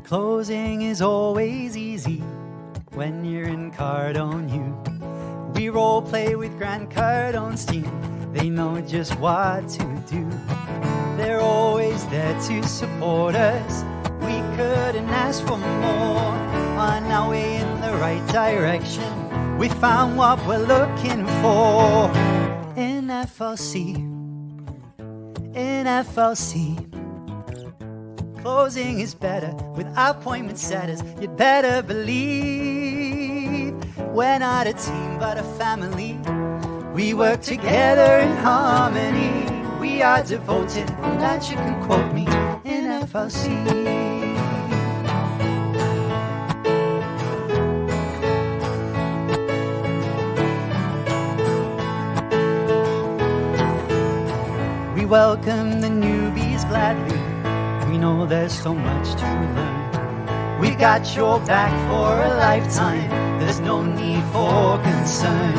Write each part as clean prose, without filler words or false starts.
Closing is always easy when you're in Cardone U. We role play with Grant Cardone's team. They know just what to do. They're always there to support us. We couldn't ask for more. On our way in the right direction, we found what we're looking for. In FLC, in FLC. Closing is better with appointment setters. You'd better believe we're not a team but a family. We work together in harmony. We are devoted, and that you can quote me, in FLC. We welcome the newbies gladly. We know there's so much to learn. We've got your back for a lifetime. There's no need for concern.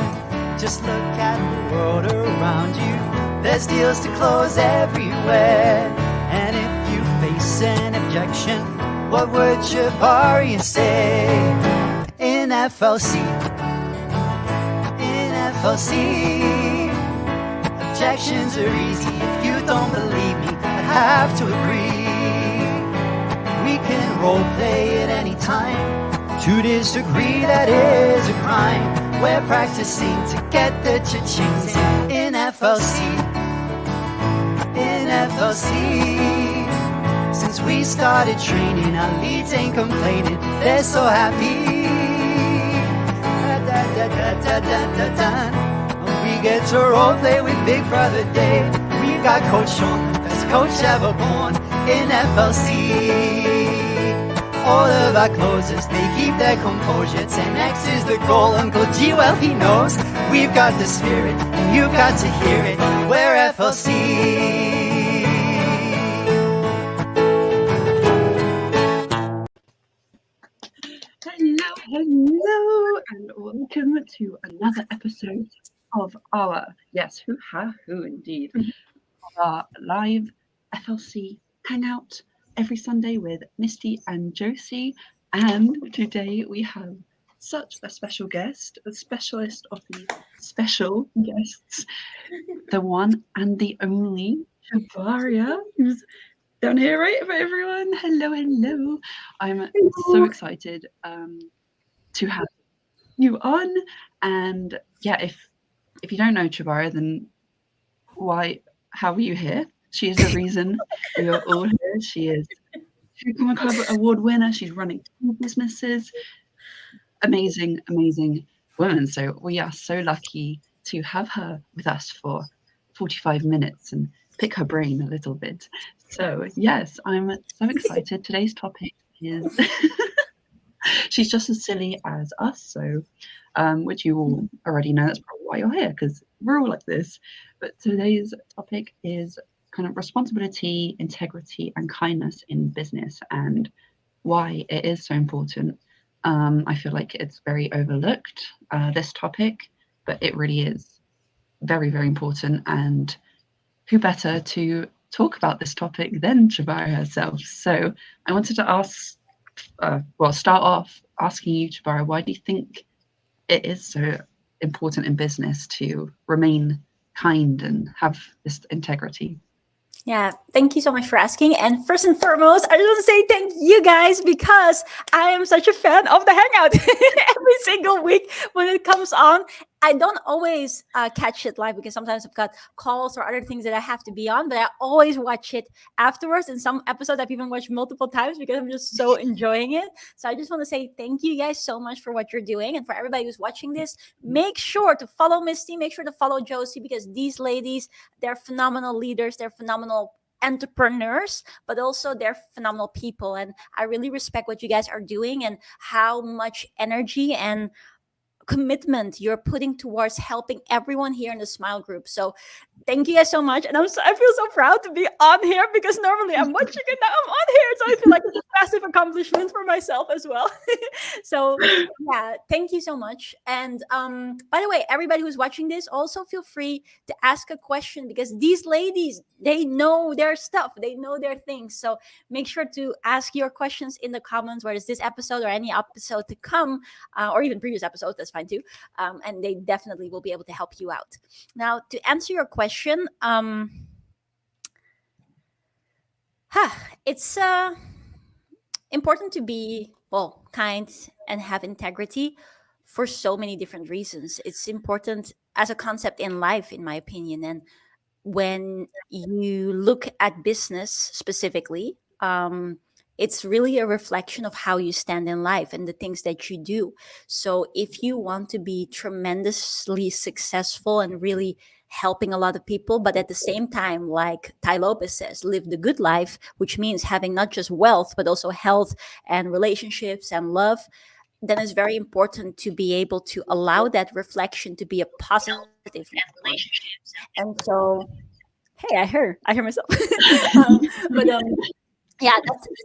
Just look at the world around you. There's deals to close everywhere. And if you face an objection, what would Jabari say? In FLC, in FLC, objections are easy. If you don't believe me, I have to agree. We can role play at any time. To disagree, that is a crime. We're practicing to get the cha-chings in FLC, in FLC. Since we started training, our leads ain't complaining. They're so happy. We get to role play with Big Brother Dave. We've got Coach Sean, the best coach ever born, in FLC. All of our closers, they keep their composure. 10x is the goal, Uncle G, well he knows. We've got the spirit, and you've got to hear it. We're FLC. Hello, and welcome to another episode of our, yes, who indeed, our live FLC Hangout every Sunday with Misty and Josie. And today we have such a special guest, a specialist of the special guests, the one and the only Shabaria, who's down here, right, for everyone. Hello. I'm so excited to have you on. And yeah, if you don't know Shabaria, then how are you here? She is the reason we are all here. She is Come Club Award winner. She's running 2 businesses. Amazing woman. So we are so lucky to have her with us for 45 minutes and pick her brain a little bit. So yes, I'm so excited. Today's topic is she's just as silly as us, so which you all already know. That's probably why you're here, because we're all like this. But today's topic is kind of responsibility, integrity, and kindness in business, and why it is so important. I feel like it's very overlooked, this topic, but it really is very, very important. And who better to talk about this topic than Shabaria herself? So I wanted to start off asking you, Shabaria, why do you think it is so important in business to remain kind and have this integrity? Yeah, thank you so much for asking. And first and foremost, I just want to say thank you guys, because I am such a fan of the Hangout. Every single week when it comes on, I don't always catch it live, because sometimes I've got calls or other things that I have to be on, but I always watch it afterwards. And some episodes I've even watched multiple times because I'm just so enjoying it. So I just want to say thank you guys so much for what you're doing. And for everybody who's watching this, make sure to follow Misty, make sure to follow Josie, because these ladies, they're phenomenal leaders, they're phenomenal entrepreneurs, but also they're phenomenal people. And I really respect what you guys are doing and how much energy and commitment you're putting towards helping everyone here in the Smile Group. So thank you guys so much. And I feel so proud to be on here because normally I'm watching and now I'm on here. So I feel like it's a massive accomplishment for myself as well. So yeah, thank you so much. And by the way, everybody who's watching this, also feel free to ask a question because these ladies, they know their stuff, they know their things. So make sure to ask your questions in the comments, whether it's this episode or any episode to come, or even previous episodes, that's fine too. And they definitely will be able to help you out. Now, to answer your question, it's important to be, well, kind and have integrity for so many different reasons. It's important as a concept in life, in my opinion. And when you look at business specifically, it's really a reflection of how you stand in life and the things that you do. So if you want to be tremendously successful and really helping a lot of people, but at the same time, like Ty Lopez says, live the good life, which means having not just wealth, but also health and relationships and love, then it's very important to be able to allow that reflection to be a positive one. And so, hey, I hear myself. But yeah,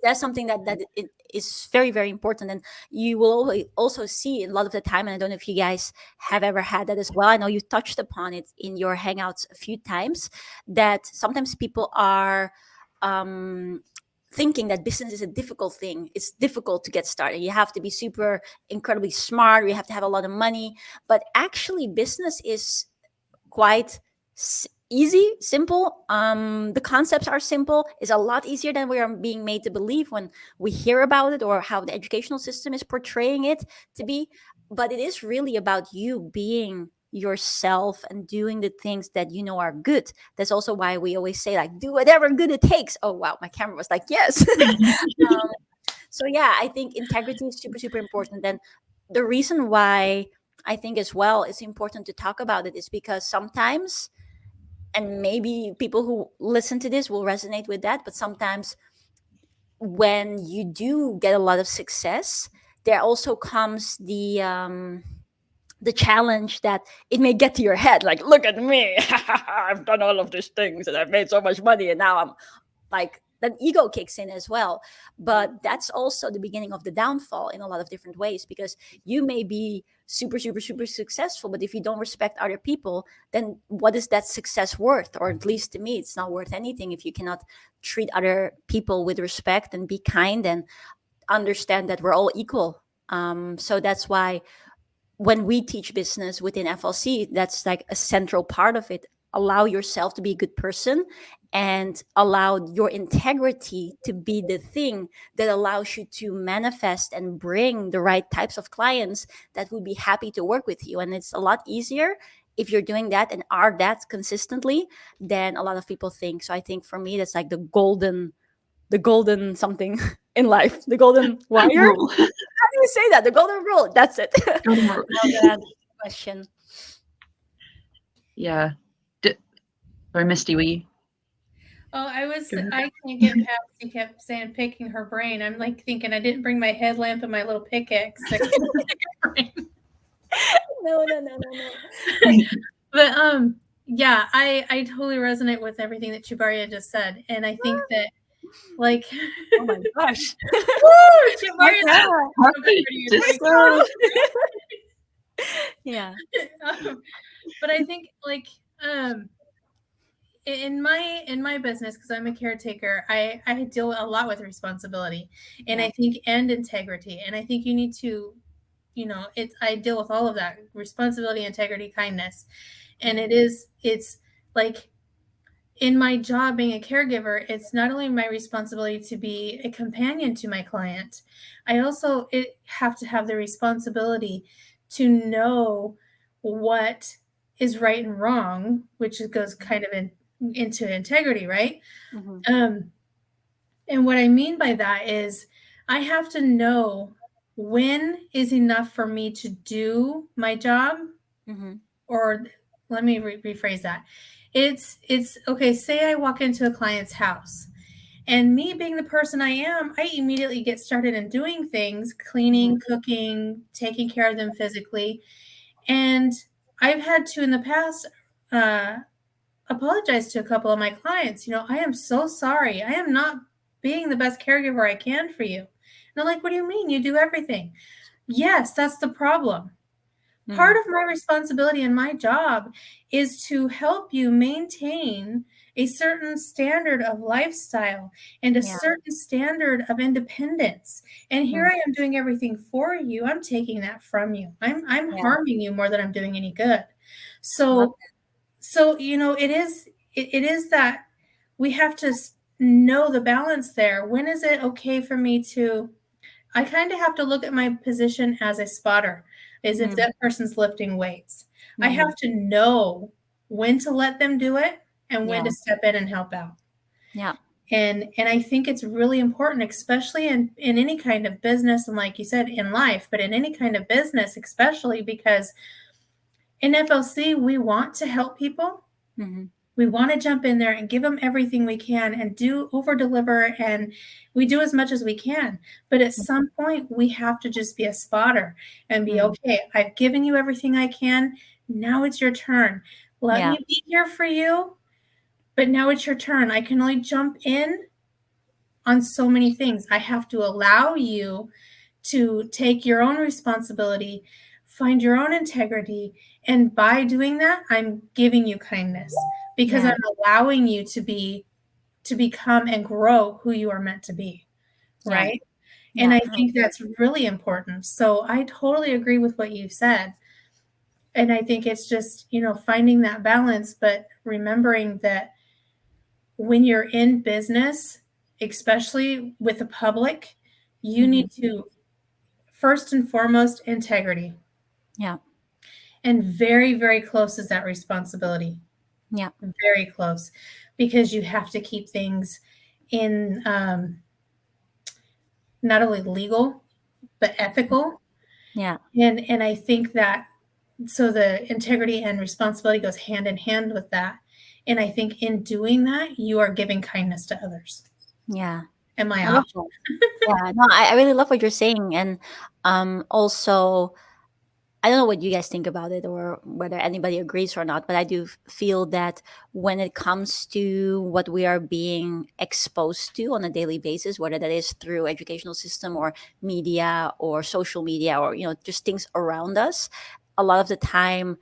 that's something that it is very, very important. And you will also see a lot of the time, and I don't know if you guys have ever had that as well. I know you touched upon it in your hangouts a few times, that sometimes people are thinking that business is a difficult thing. It's difficult to get started. You have to be super incredibly smart, you have to have a lot of money. But actually business is quite easy, simple. The concepts are simple. It's a lot easier than we are being made to believe when we hear about it or how the educational system is portraying it to be. But it is really about you being yourself and doing the things that you know are good. That's also why we always say, like, do whatever good it takes. Oh wow, my camera was like, yes. So yeah, I think integrity is super, super important. And the reason why I think as well it's important to talk about it is because sometimes, and maybe people who listen to this will resonate with that, but sometimes when you do get a lot of success, there also comes the challenge that it may get to your head, like, look at me, I've done all of these things and I've made so much money, and now I'm like, that ego kicks in as well. But that's also the beginning of the downfall in a lot of different ways, because you may be super, super, super successful, but if you don't respect other people, then what is that success worth? Or at least to me, it's not worth anything if you cannot treat other people with respect and be kind and understand that we're all equal. So that's why when we teach business within FLC, that's like a central part of it. Allow yourself to be a good person and allow your integrity to be the thing that allows you to manifest and bring the right types of clients that would be happy to work with you. And it's a lot easier if you're doing that and are that consistently than a lot of people think. So I think for me, that's like the golden something in life, the golden wire. Rule. How do you say that? The golden rule. That's it. Golden rule. Question. Yeah. Sorry, Misty, were you? Oh, I Go ahead. can't get past, he kept saying picking her brain. I'm like thinking I didn't bring my headlamp and my little pickaxe. I can't pick her brain. No. But yeah, I totally resonate with everything that Chibaria just said. And I think that, like, Oh my gosh. woo, Chibaria, Yeah. but I think, like, in my business, because I'm a caretaker, I deal a lot with responsibility, and I think, and integrity, and I think you need to, I deal with all of that: responsibility, integrity, kindness. And it's like, in my job being a caregiver, it's not only my responsibility to be a companion to my client, I also have to have the responsibility to know what is right and wrong, which goes kind of into integrity, right? Mm-hmm. And what I mean by that is I have to know when is enough for me to do my job. Mm-hmm. Or let me rephrase that. It's okay. Say I walk into a client's house, and me being the person I am, I immediately get started in doing things, cleaning, cooking, taking care of them physically. And I've had to in the past apologize to a couple of my clients. I am so sorry. I am not being the best caregiver I can for you. And they're like, what do you mean? You do everything. Yes, that's the problem. Part of my responsibility and my job is to help you maintain a certain standard of lifestyle and a certain standard of independence. And here I am doing everything for you. I'm taking that from you. I'm harming you more than I'm doing any good. So it is that we have to know the balance there. When is it okay for me to I kind of have to look at my position as a spotter, as if that person's lifting weights. I have to know when to let them do it and when to step in and help out. Yeah. And I think it's really important, especially in any kind of business, and like you said, in life, but in any kind of business, especially because in FLC, we want to help people. We want to jump in there and give them everything we can and over deliver, and we do as much as we can. But at some point, we have to just be a spotter and be okay. I've given you everything I can. Now it's your turn. Let me be here for you, but now it's your turn. I can only jump in on so many things. I have to allow you to take your own responsibility, find your own integrity, and by doing that, I'm giving you kindness. Because I'm allowing you to become and grow who you are meant to be, right? And I think that's really important. So I totally agree with what you said. And I think it's just, finding that balance, but remembering that when you're in business, especially with the public, you need to, first and foremost, integrity. Yeah. And very, very close is that responsibility. Yeah. Very close, because you have to keep things in not only legal, but ethical. Yeah. And I think that, so the integrity and responsibility goes hand in hand with that. And I think in doing that, you are giving kindness to others. Yeah. Am I I love off? that. Yeah, no, I really love what you're saying. And also, I don't know what you guys think about it or whether anybody agrees or not, but I do feel that when it comes to what we are being exposed to on a daily basis, whether that is through educational system or media or social media or, just things around us, a lot of the time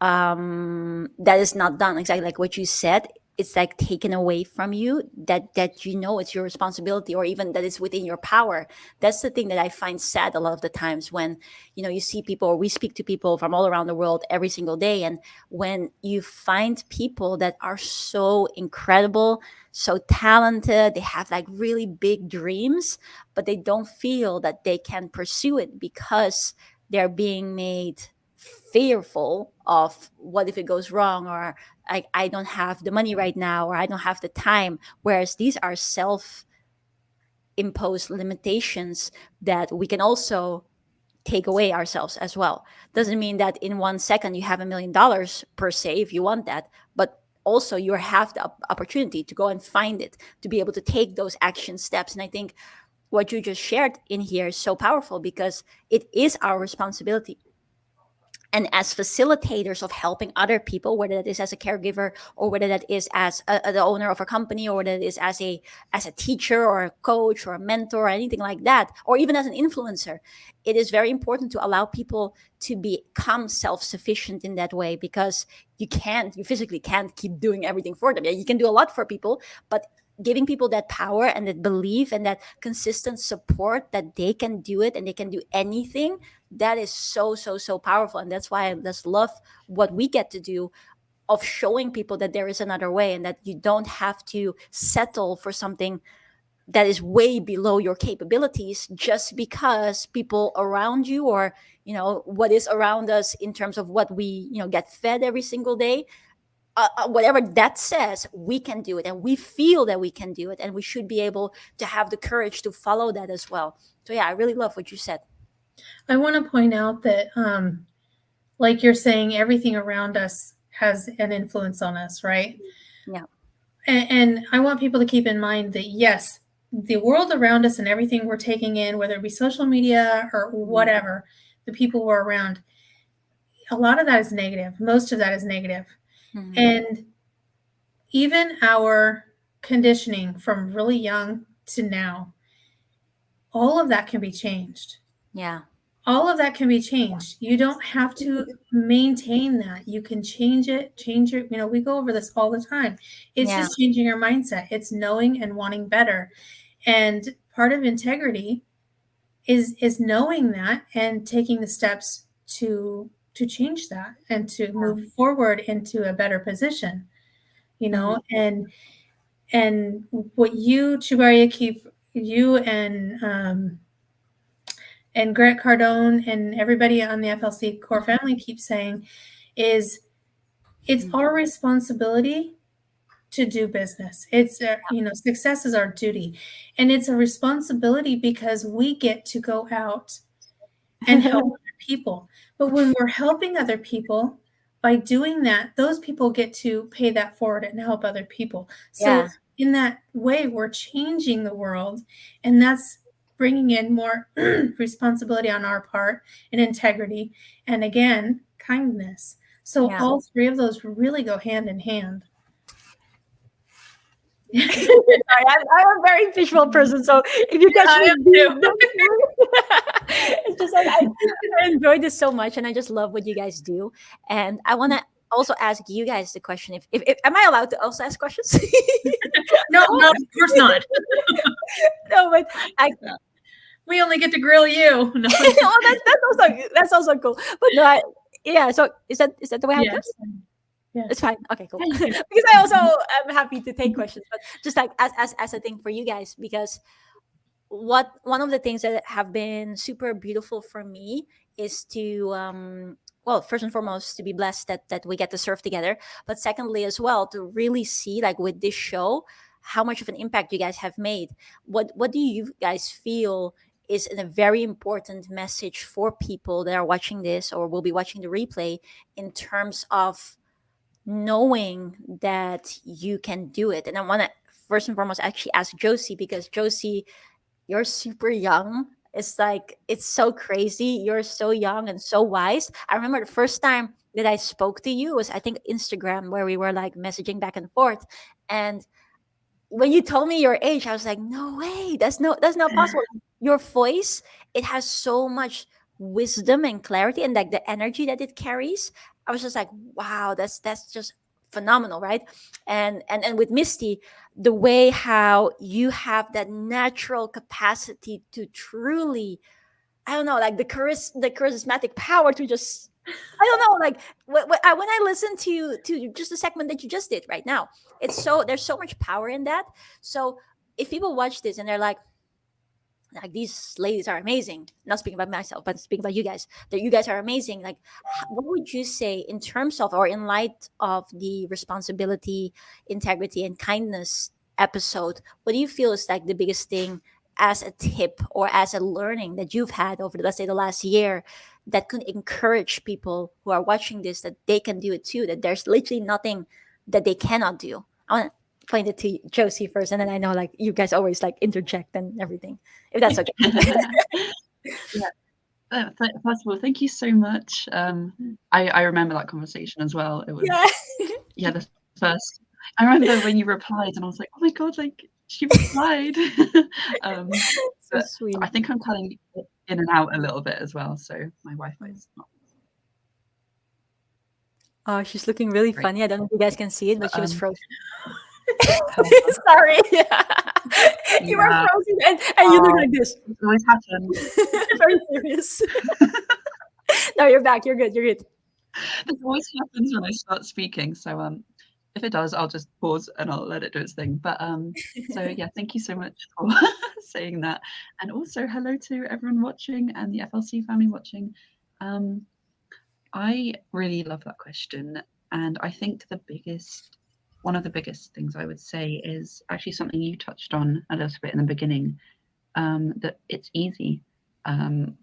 that is not done exactly like what you said. It's like taken away from you, that it's your responsibility, or even that it's within your power. That's the thing that I find sad a lot of the times when you see people, or we speak to people from all around the world every single day, and when you find people that are so incredible, so talented, they have like really big dreams, but they don't feel that they can pursue it because they're being made fearful of what if it goes wrong, or I don't have the money right now, or I don't have the time. Whereas these are self imposed limitations that we can also take away ourselves as well. Doesn't mean that in 1 second you have $1 million per se if you want that, but also you have the opportunity to go and find it, to be able to take those action steps. And I think what you just shared in here is so powerful, because it is our responsibility. And as facilitators of helping other people, whether that is as a caregiver, or whether that is as the owner of a company, or whether it is as a teacher or a coach or a mentor or anything like that, or even as an influencer, it is very important to allow people to become self-sufficient in that way, because you physically can't keep doing everything for them. Yeah, you can do a lot for people, but giving people that power and that belief and that consistent support that they can do it and they can do anything, that is so, so, so powerful. And that's why I just love what we get to do, of showing people that there is another way, and that you don't have to settle for something that is way below your capabilities just because people around you, or what is around us in terms of what we get fed every single day, whatever that says, we can do it, and we feel that we can do it, and we should be able to have the courage to follow that as well. So yeah, I really love what you said. I want to point out that, like you're saying, everything around us has an influence on us, right? Yeah. And I want people to keep in mind that, yes, the world around us and everything we're taking in, whether it be social media or whatever, the people we're around, a lot of that is negative. Most of that is negative. Mhm. And even our conditioning from really young to now, all of that can be changed. Yeah. All of that can be changed. You don't have to maintain that. You can change it, change your, we go over this all the time. It's Yeah. just changing your mindset. It's knowing and wanting better. And part of integrity is knowing that and taking the steps to change that and to move forward into a better position, and what you, Chubaria, keep, you and Grant Cardone and everybody on the FLC core family keeps saying is it's our responsibility to do business. It's success is our duty, and it's a responsibility because we get to go out and help other people. But when we're helping other people, by doing that, those people get to pay that forward and help other people. So Yeah. in that way, we're changing the world, and that's bringing in more responsibility on our part and integrity, and again, kindness. So Yeah. all three of those really go hand in hand. Sorry, I'm a very visual person, so if you catch I me am doing too. it's just like I enjoy this so much, and I just love what you guys do. And I want to also ask you guys the question: if am I allowed to also ask questions? No, of course not. No, but We only get to grill you. No. oh, that's also cool. But no, yeah. So is that the way it goes? Yeah. It's fine. Okay, cool. Yeah, you can. Because I also am happy to take questions, but just like as a thing for you guys, because one of the things that have been super beautiful for me is to well, first and foremost, to be blessed that we get to surf together, but secondly as well to really see, like, with this show, how much of an impact you guys have made. What do you guys feel is a very important message for people that are watching this or will be watching the replay, in terms of knowing that you can do it? And I want to first and foremost actually ask Josie, because Josie, you're super young. It's like, it's so crazy. You're so young and so wise. I remember the first time that I spoke to you was, I think, Instagram, where we were like messaging back and forth. And when you told me your age, I was like, no way, that's not possible. Your voice, it has so much wisdom and clarity, and like the energy that it carries. I was just like, wow, that's just phenomenal, right? And with Misty, the way how you have that natural capacity to truly, I don't know, like the charismatic power to just, I don't know, like when I listen to just the segment that you just did right now, it's so, there's so much power in that. So if people watch this and they're like these ladies are amazing, not speaking about myself but speaking about you guys, that you guys are amazing, like what would you say in terms of, or in light of, the responsibility, integrity, and kindness episode? What do you feel is like the biggest thing, as a tip or as a learning that you've had over, let's say, the last year, that could encourage people who are watching this, that they can do it too, that there's literally nothing that they cannot do? I want to point it to Josie first, and then I know, like, you guys always like interject and everything, if that's okay. First of all, thank you so much. I remember that conversation as well. It was the first. I remember when you replied, and I was like, oh my god, like she replied. So sweet. I think I'm cutting in and out a little bit as well, so my Wi-Fi is not. Oh, she's looking really Great. funny. I don't know if you guys can see it, but she was frozen. Sorry. You were frozen, and you look like this. It always happens. Very serious. No, you're back. You're good. You're good. This always happens when I start speaking. So if it does, I'll just pause and I'll let it do its thing. But so yeah, thank you so much for saying that. And also hello to everyone watching and the FLC family watching. I really love that question. And I think one of the biggest things I would say is actually something you touched on a little bit in the beginning, that it's easy. I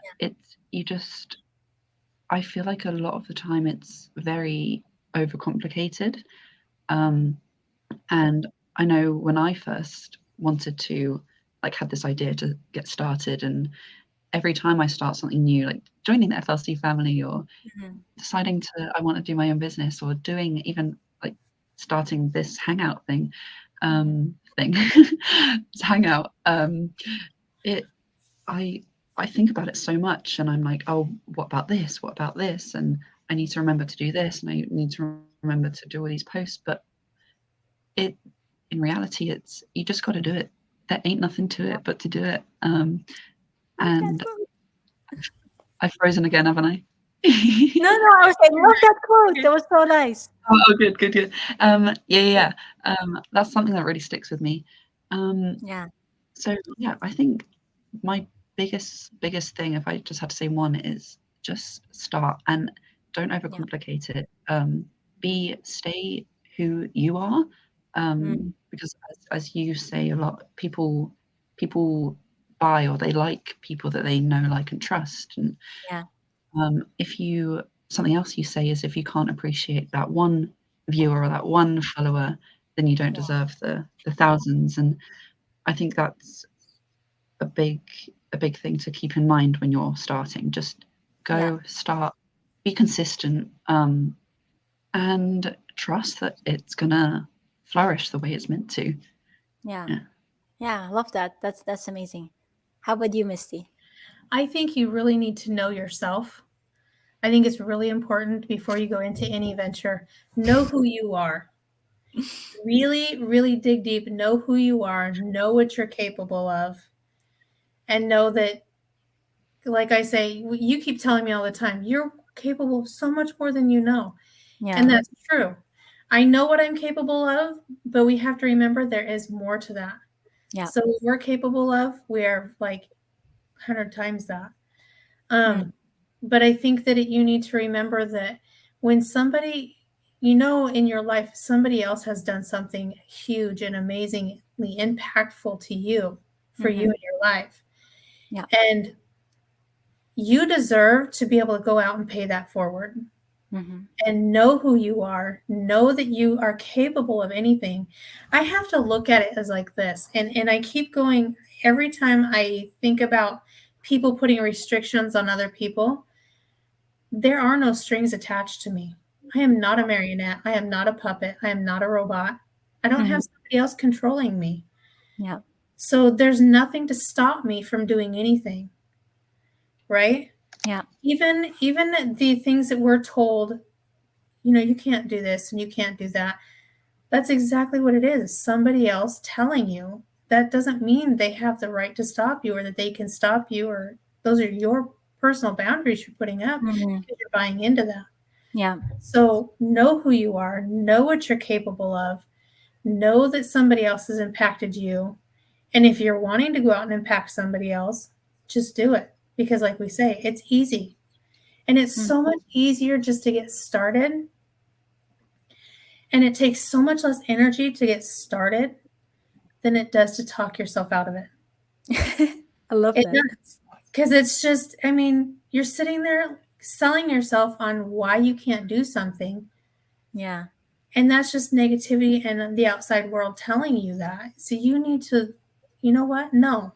feel like a lot of the time it's very overcomplicated. And I know when I first wanted to, like, had this idea to get started, and every time I start something new, like joining the FLC family or deciding I want to do my own business or doing even like starting this Hangout thing, this Hangout, it, I think about it so much and I'm like, oh, what about this? What about this? And I need to remember to do this and I need to remember to do all these posts. But in reality, it's, you just got to do it. There ain't nothing to it but to do it. And I've frozen again, haven't I? No, I was like, love that quote. That was so nice. Oh, good. Yeah. That's something that really sticks with me. Yeah. So yeah, I think my biggest thing, if I just had to say one, is just start and don't overcomplicate it. Stay who you are, because as you say, a lot people buy or they like people that they know, like, and trust. And Yeah. if you something else you say is if you can't appreciate that one viewer or that one follower, then you don't deserve the thousands. And I think that's a big thing to keep in mind when you're starting. Just go, start, be consistent, and trust that it's gonna flourish the way it's meant to. Yeah. I love that. That's amazing. How about you, Misty? I think you really need to know yourself. I think it's really important before you go into any venture. Know who you are. Really, really dig deep. Know who you are. Know what you're capable of. And know that, like I say, you keep telling me all the time, you're capable of so much more than you know. Yeah. And that's true. I know what I'm capable of, but we have to remember there is more to that. Yeah. So what we're capable of, we're like 100 times that. But I think that you need to remember that when somebody, in your life, somebody else has done something huge and amazingly impactful to you, for you in your life. Yeah. And you deserve to be able to go out and pay that forward. And know who you are, know that you are capable of anything. I have to look at it as like this. And I keep going every time I think about people putting restrictions on other people. There are no strings attached to me. I am not a marionette. I am not a puppet. I am not a robot. I don't have somebody else controlling me. Yeah. So there's nothing to stop me from doing anything. Right? Yeah. Even the things that we're told, you can't do this and you can't do that. That's exactly what it is. Somebody else telling you. That doesn't mean they have the right to stop you or that they can stop you, or those are your personal boundaries you're putting up because you're buying into that. Yeah. So know who you are, know what you're capable of, know that somebody else has impacted you. And if you're wanting to go out and impact somebody else, just do it. Because like we say, it's easy. And it's so much easier just to get started. And it takes so much less energy to get started than it does to talk yourself out of it. I love It that. does. Because it's just, you're sitting there selling yourself on why you can't do something. Yeah. And that's just negativity and the outside world telling you that. So you need to, you know what? No.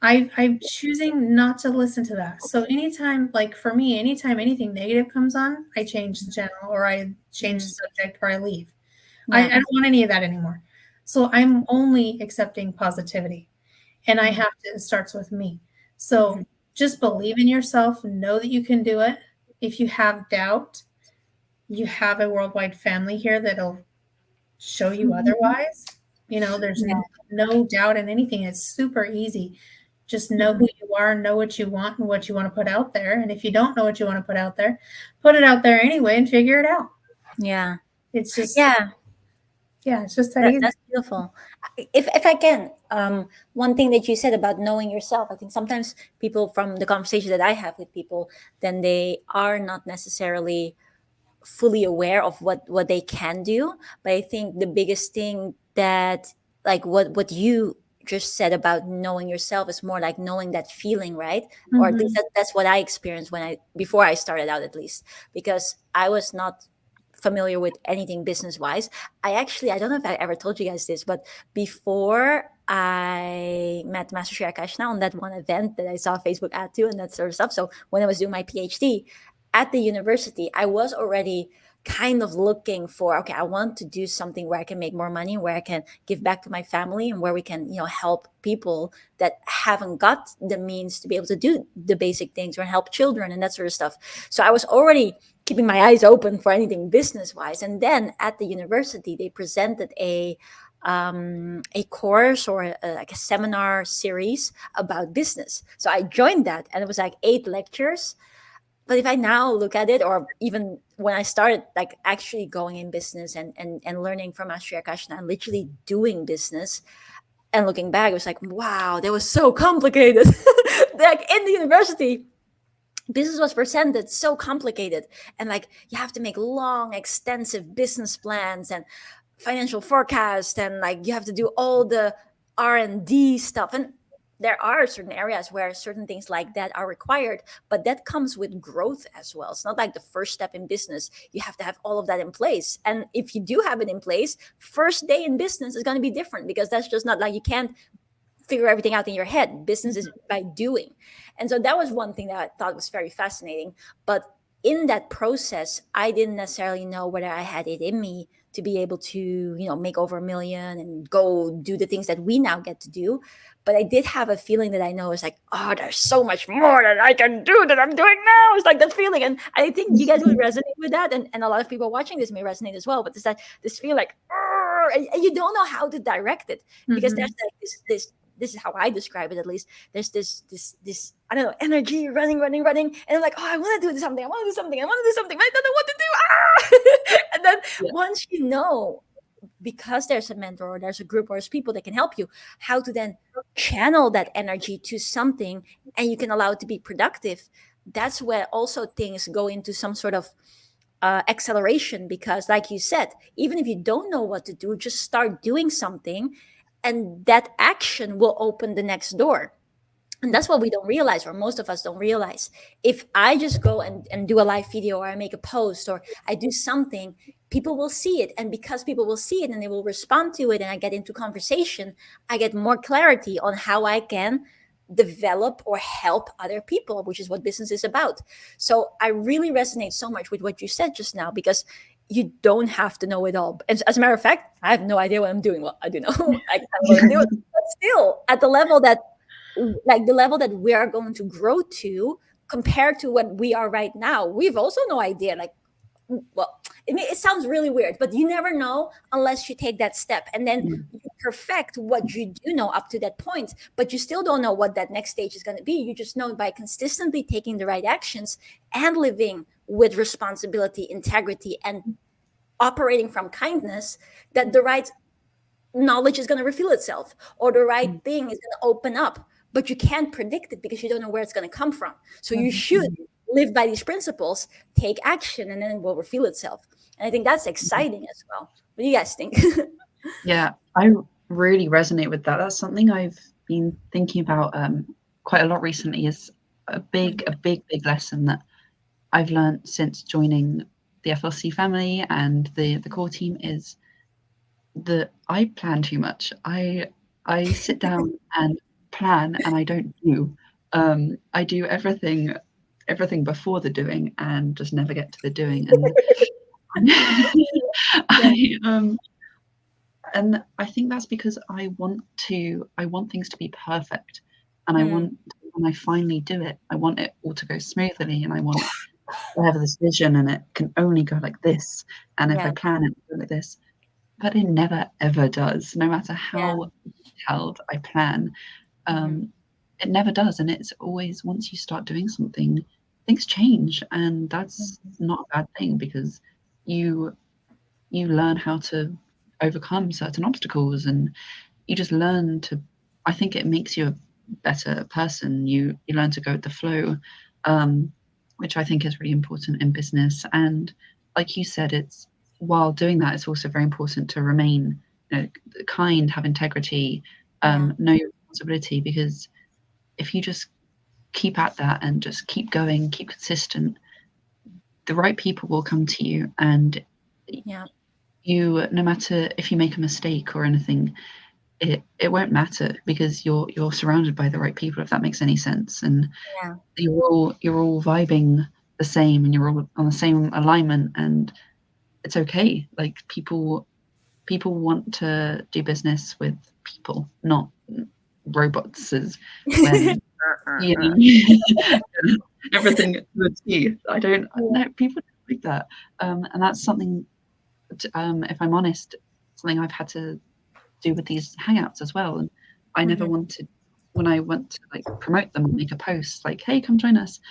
I'm choosing not to listen to that. So anytime, like for me, anytime anything negative comes on, I change the channel or I change the subject or I leave. I don't want any of that anymore. So I'm only accepting positivity. And I have to, it starts with me. So just believe in yourself, know that you can do it. If you have doubt, you have a worldwide family here that'll show you otherwise. There's no doubt in anything. It's super easy. Just know who you are, know what you want and what you want to put out there. And if you don't know what you want to put out there, put it out there anyway and figure it out. Yeah. It's just, Yeah. it's just that easy. That's beautiful. If I can, one thing that you said about knowing yourself, I think sometimes people, from the conversation that I have with people, then they are not necessarily fully aware of what they can do. But I think the biggest thing that, like what you just said about knowing yourself, is more like knowing that feeling, right? Or at least that's what I experienced before I started out, at least, because I was not familiar with anything business wise. I don't know if I ever told you guys this, but before I met Master Shri Akashna on that one event that I saw a Facebook ad to and that sort of stuff. So when I was doing my PhD at the university, I was already kind of looking for, okay, I want to do something where I can make more money, where I can give back to my family, and where we can, help people that haven't got the means to be able to do the basic things, or help children and that sort of stuff. So I was already keeping my eyes open for anything business wise. And then at the university, they presented a course, or like a seminar series about business. So I joined that, and it was like 8 lectures. But if I now look at it, or even when I started like actually going in business and learning from Master Akashna and literally doing business, and looking back, it was like, wow, that was so complicated. Like in the university, business was presented so complicated, and like you have to make long, extensive business plans and financial forecast, and like you have to do all the R&D stuff. And there are certain areas where certain things like that are required, but that comes with growth as well. It's not like the first step in business you have to have all of that in place. And if you do have it in place, first day in business is going to be different, because that's just not like, you can't figure everything out in your head. Business is by doing. And so that was one thing that I thought was very fascinating. But in that process, I didn't necessarily know whether I had it in me to be able to, make over 1 million and go do the things that we now get to do. But I did have a feeling that I know is like, oh, there's so much more that I can do that I'm doing now. It's like that feeling. And I think you guys would resonate with that. And a lot of people watching this may resonate as well. But it's that this feel like, and you don't know how to direct it, because there's like this is how I describe it, at least. There's this I don't know, energy running, and I'm like, oh, I want to do something, I want to do something, but I don't know what to do. And then once you know, because there's a mentor or there's a group or there's people that can help you, how to then channel that energy to something, and you can allow it to be productive, that's where also things go into some sort of acceleration. Because like you said, even if you don't know what to do, just start doing something, and that action will open the next door. And that's what we don't realize, or most of us don't realize. If I just go and do a live video, or I make a post, or I do something, people will see it. And because people will see it and they will respond to it, and I get into conversation, I get more clarity on how I can develop or help other people, which is what business is about. So I really resonate so much with what you said just now, because you don't have to know it all. And as a matter of fact, I have no idea what I'm doing. Well, I do know I kind of what I'm doing, but still, at the level that we are going to grow to, compared to what we are right now, we've also no idea. Like, well, it sounds really weird, but you never know unless you take that step, and then you perfect what you do know up to that point. But you still don't know what that next stage is going to be. You just know by consistently taking the right actions and living with responsibility, integrity, and operating from kindness, that the right knowledge is going to reveal itself, or the right thing is going to open up. But you can't predict it, because you don't know where it's going to come from. So you should live by these principles, take action, and then it will reveal itself. And I think that's exciting as well. What do you guys think? Yeah, I really resonate with that. That's something I've been thinking about quite a lot recently. Is a big lesson that I've learned since joining the FLC family and the core team, is that I plan too much. I sit down and plan, and I don't do. I do everything before the doing, and just never get to the doing. And I think that's because I want things to be perfect, and I want, when I finally do it, I want it all to go smoothly, and I want to have this vision, and it can only go like this. And if I plan it, go like this. But it never ever does. No matter how detailed I plan, it never does. And it's always, once you start doing something, things change, and that's not a bad thing, because you learn how to overcome certain obstacles, and you just learn to, I think it makes you a better person. You learn to go with the flow, which I think is really important in business. And like you said, it's, while doing that, it's also very important to remain, kind, have integrity, know your responsibility, because if you just keep at that and just keep going, keep consistent, the right people will come to you. And you, no matter if you make a mistake or anything, it won't matter because you're surrounded by the right people, if that makes any sense, and Yeah. you're all vibing the same, and you're all on the same alignment, and it's okay. Like people want to do business with people, not robots. As when you know, everything with you. I don't know people don't like that, and that's something. If I'm honest, something I've had to do with these hangouts as well. And I never Mhm. wanted when I went to like promote them or make a post like, "Hey, come join us."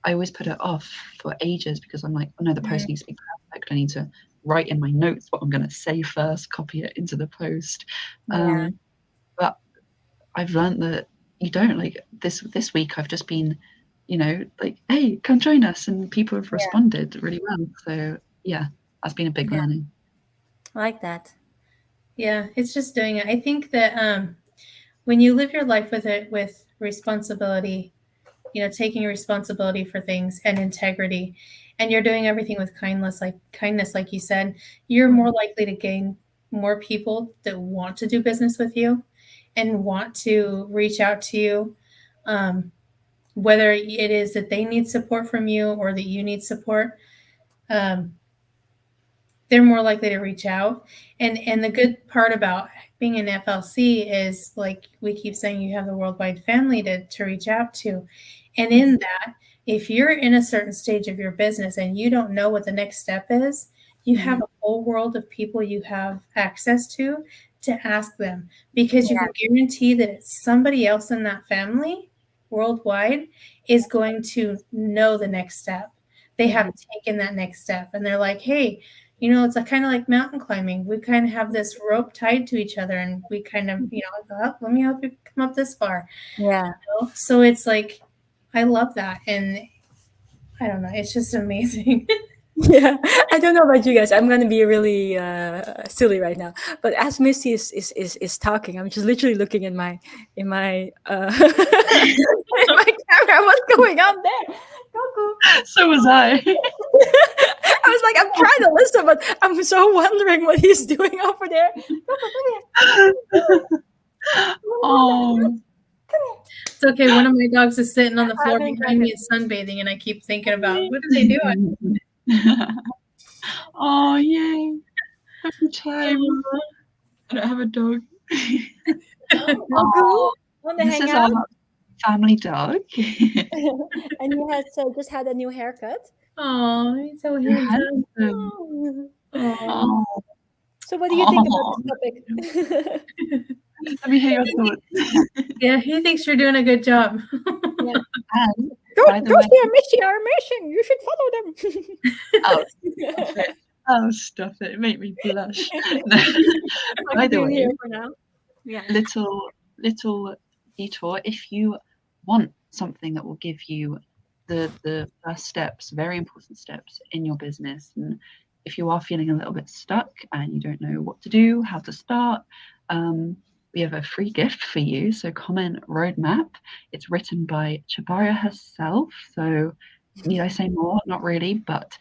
I always put it off for ages because I'm like, "Oh no, the post needs to be perfect. I need to write in my notes what I'm going to say first, copy it into the post." Yeah. But I've learned that you don't like this week. I've just been, like, "Hey, come join us," and people have Yeah. responded really well. So yeah, that's been a big Yeah. learning. I like that. Yeah, it's just doing it. I think that when you live your life with responsibility, taking responsibility for things and integrity, and you're doing everything with kindness, like you said, you're more likely to gain more people that want to do business with you and want to reach out to you, whether it is that they need support from you or that you need support. Um, they're more likely to reach out. And the good part about being an FLC is, like we keep saying, you have the worldwide family to reach out to. And in that, if you're in a certain stage of your business and you don't know what the next step is, you have a whole world of people you have access to ask them, because you can guarantee that it's somebody else in that family worldwide is going to know the next step. They have taken that next step and they're like, hey, it's kind of like mountain climbing. We kind of have this rope tied to each other, and we kind of, go up, let me help you come up this far. Yeah. So it's like, I love that. And I don't know, it's just amazing. Yeah, I don't know about you guys. I'm gonna be really silly right now. But as Misty is talking, I'm just literally looking in my in my camera. What's going on there? Cuckoo. So was I. I was like, I'm trying to listen, but I'm so wondering what he's doing over there. Cuckoo, come here. Oh, It's okay. One of my dogs is sitting on the floor Having behind me and sunbathing, and I keep thinking about, what are they doing? oh, yay. Every time. I don't have a dog. Cuckoo Oh, on the this is hangout, our family dog. and he has just had a new haircut. Oh, he's so You're handsome. handsome. Oh. Oh, So, what do you think about oh. this topic? Let me hear your thoughts. Yeah, he thinks you're doing a good job. Yeah. And by the way, Josie and Misty are amazing. You should follow them. oh, stop it. Oh, stop it. Make me blush. No. I'm By the being way, here for now. Yeah. little detour. If you want something that will give you the first steps, very important steps in your business, and if you are feeling a little bit stuck and you don't know what to do, how to start, we have a free gift for you. So comment roadmap. It's written by Chabaria herself. So need I say more? Not really, but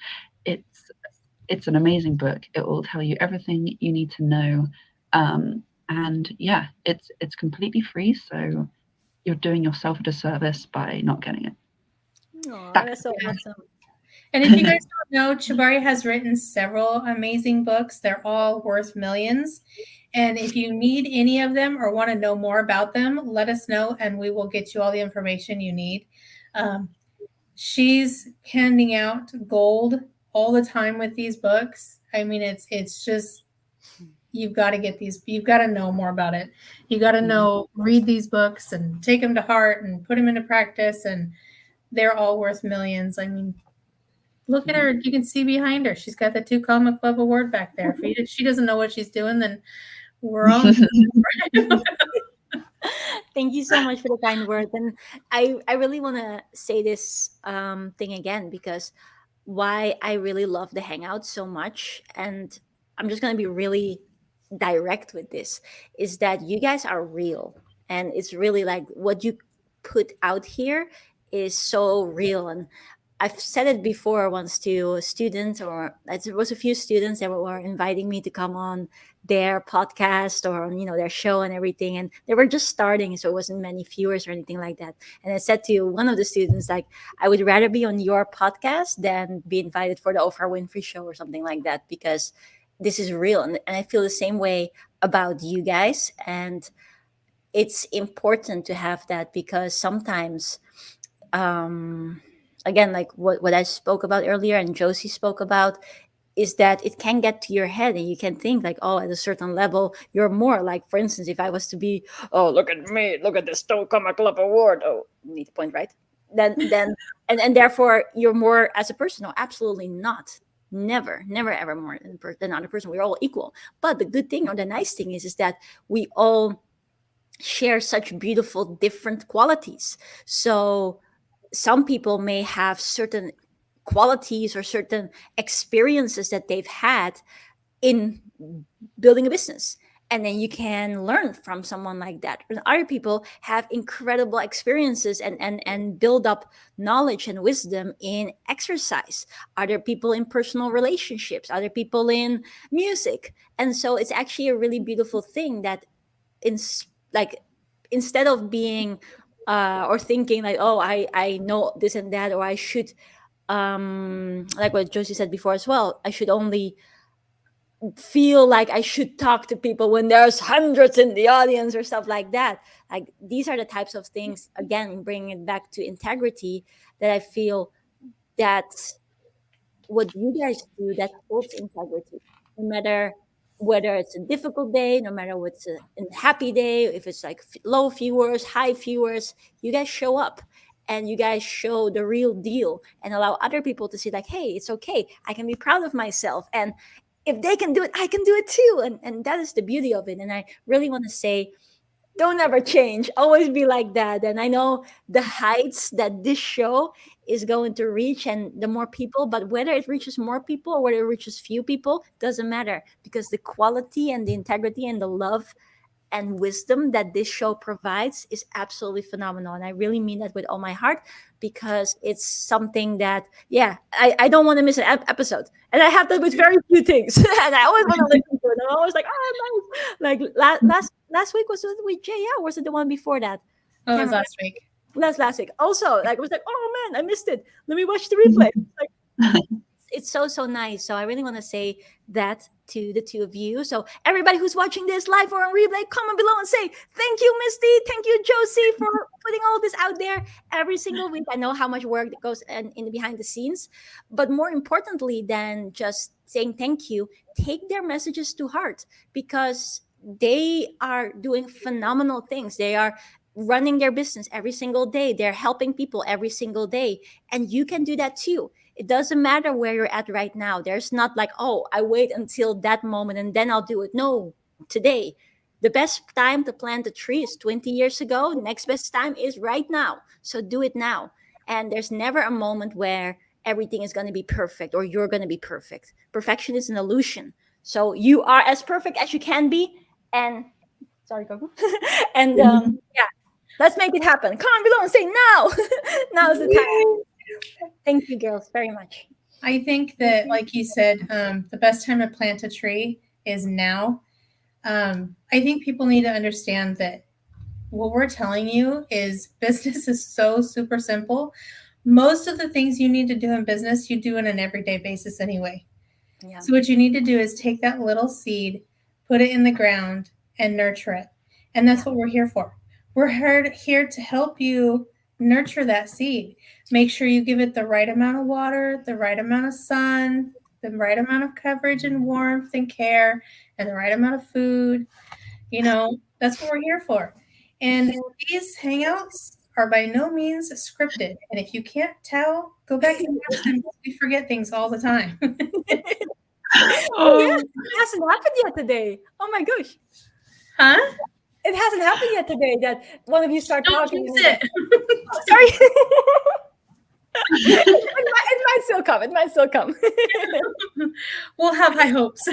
it's an amazing book. It will tell you everything you need to know. And yeah, it's completely free, so you're doing yourself a disservice by not getting it. Oh, Back that's so awesome. And if you guys don't know, Chabari has written several amazing books. They're all worth millions. And if you need any of them or want to know more about them, let us know and we will get you all the information you need. She's handing out gold all the time with these books. I mean, it's just, you've got to get these, you've got to know more about it. You got to read these books and take them to heart and put them into practice. And they're all worth millions. I mean, look at her. You can see behind her. She's got the 2 Comic Club award back there. If she doesn't know what she's doing, then we're all. Thank you so much for the kind words. And I really want to say this thing again, because why I really love the Hangout so much, and I'm just going to be really direct with this, is that you guys are real. And it's really like what you put out here is so real. And I've said it before once to students, or it was a few students that were inviting me to come on their podcast or on, their show and everything, and they were just starting, so it wasn't many viewers or anything like that. And I said to one of the students, like, I would rather be on your podcast than be invited for the Oprah Winfrey show or something like that, because this is real, and I feel the same way about you guys. And it's important to have that, because sometimes, again, like what I spoke about earlier and Josie spoke about, is that it can get to your head and you can think like, oh, at a certain level you're more, like, for instance, if I was to be, oh, look at me, look at this Stone Comic Club award, oh, need to point, right? Then and therefore you're more as a person. No, absolutely not. Never ever more than another person. We're all equal. But the good thing, or the nice thing, is that we all share such beautiful different qualities. So some people may have certain qualities or certain experiences that they've had in building a business, and then you can learn from someone like that. And other people have incredible experiences and build up knowledge and wisdom in exercise, other people in personal relationships, other people in music. And so it's actually a really beautiful thing that, in like, instead of being or thinking like, oh, I know this and that, or I should, like what Josie said before as well, I should only feel like I should talk to people when there's hundreds in the audience or stuff like that. Like, these are the types of things, again, bringing it back to integrity, that I feel that what you guys do, that holds integrity, no matter whether it's a difficult day, no matter what's a happy day, if it's like low viewers, high viewers, you guys show up and you guys show the real deal and allow other people to see like, hey, it's okay, I can be proud of myself, and if they can do it, I can do it too. And that is the beauty of it. And I really want to say, don't ever change, always be like that. And I know the heights that this show is going to reach, and the more people, but whether it reaches more people or whether it reaches few people doesn't matter, because the quality and the integrity and the love and wisdom that this show provides is absolutely phenomenal. And I really mean that with all my heart, because it's something that, yeah, I don't want to miss an episode. And I have that with very few things. And I always want to listen to it. And I'm always like, oh, nice. Like last week, was it with Jay? Yeah, or was it the one before that? Oh, it was last week. Last week. Also, like, I was like, oh man, I missed it. Let me watch the replay. Like, it's so nice. So I really want to say that to the two of you. So everybody who's watching this live or on replay, comment below and say thank you, Misty, thank you, Josie, for putting all this out there every single week. I know how much work that goes in the behind the scenes, but more importantly than just saying thank you, take their messages to heart, because they are doing phenomenal things. They are running their business every single day. They're helping people every single day, and you can do that too. It doesn't matter where you're at right now. There's not like, oh, I wait until that moment and then I'll do it. No, today. The best time to plant a tree is 20 years ago. Next best time is right now. So do it now. And there's never a moment where everything is going to be perfect or you're going to be perfect. Perfection is an illusion. So you are as perfect as you can be. And sorry, Coco. And yeah, let's make it happen. Comment below and say now. Now is the time. Thank you, girls, very much. I think that, like you said, the best time to plant a tree is now. I think people need to understand that what we're telling you is business is so super simple. Most of the things you need to do in business, you do on an everyday basis anyway. Yeah. So what you need to do is take that little seed, put it in the ground, and nurture it. And that's what we're here for. We're here to help you nurture that seed. Make sure you give it the right amount of water, the right amount of sun, the right amount of coverage and warmth and care, and the right amount of food. You know, that's what we're here for. And these hangouts are by no means scripted. And if you can't tell, go back and watch them. We forget things all the time. Oh, yeah, it hasn't happened yet today. Oh my gosh. Huh? It hasn't happened yet today that one of you start talking. It. Oh, sorry. It might still come. It might still come. We'll have high hopes.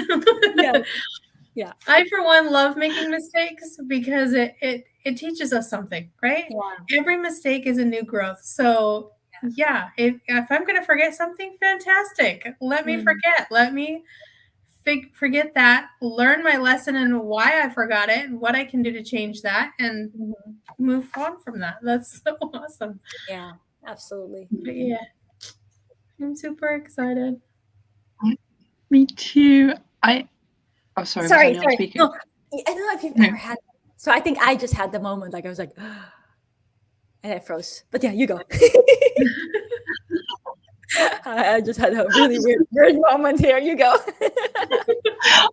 Yeah. I, for one, love making mistakes because it teaches us something, right? Yeah. Every mistake is a new growth. So yeah, if I'm going to forget something, fantastic. Let me forget. Let me forget that, learn my lesson and why I forgot it and what I can do to change that and move on from that. That's so awesome. Yeah, absolutely. But yeah, I'm super excited. Me too. Oh, sorry. Was anyone Sorry. speaking? No, I don't know if you've ever had. So I think I just had the moment. Like I was like, and I froze. But yeah, you go. I just had a really weird moment here. You go.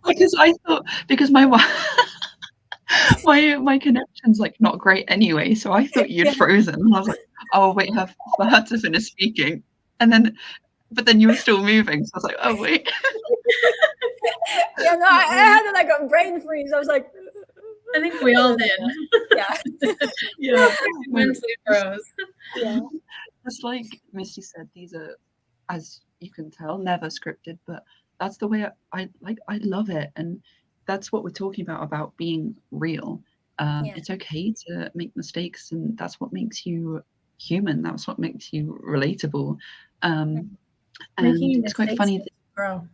Because I thought my my connection's like not great anyway, so I thought you'd frozen. And I was like, oh, I'll wait for her to finish speaking, but then you were still moving, so I was like, oh wait. Yeah, no, I had like a brain freeze. I was like, I think we all did. Yeah. Yeah. Mentally froze. Yeah. Just like Misty said, these are, as you can tell, never scripted, but that's the way I love it, and that's what we're talking about being real. It's okay to make mistakes, and that's what makes you human. That's what makes you relatable. And it's quite funny that, grow.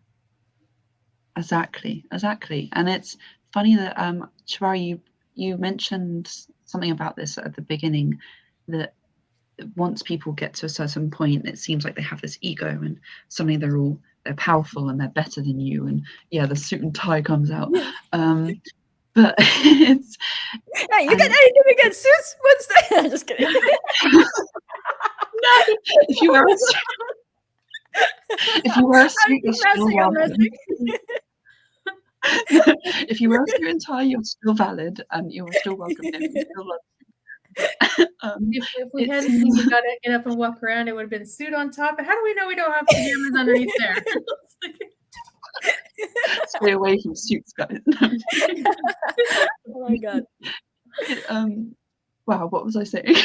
exactly, and it's funny that Shibari, you mentioned something about this at the beginning, that once people get to a certain point, it seems like they have this ego and suddenly they're powerful and they're better than you, and yeah, the suit and tie comes out. But it's Hey, you got anything against suits? What's that? I'm just kidding. No, if you wear a suit, you're still welcome. If you wear a suit and tie, you're still valid, and you're still welcome. We still love you. If we hadn't seen you got to get up and walk around, it would have been suit on top. How do we know we don't have pajamas underneath there? Stay away from suits, guys. Oh my god. Wow, what was I saying?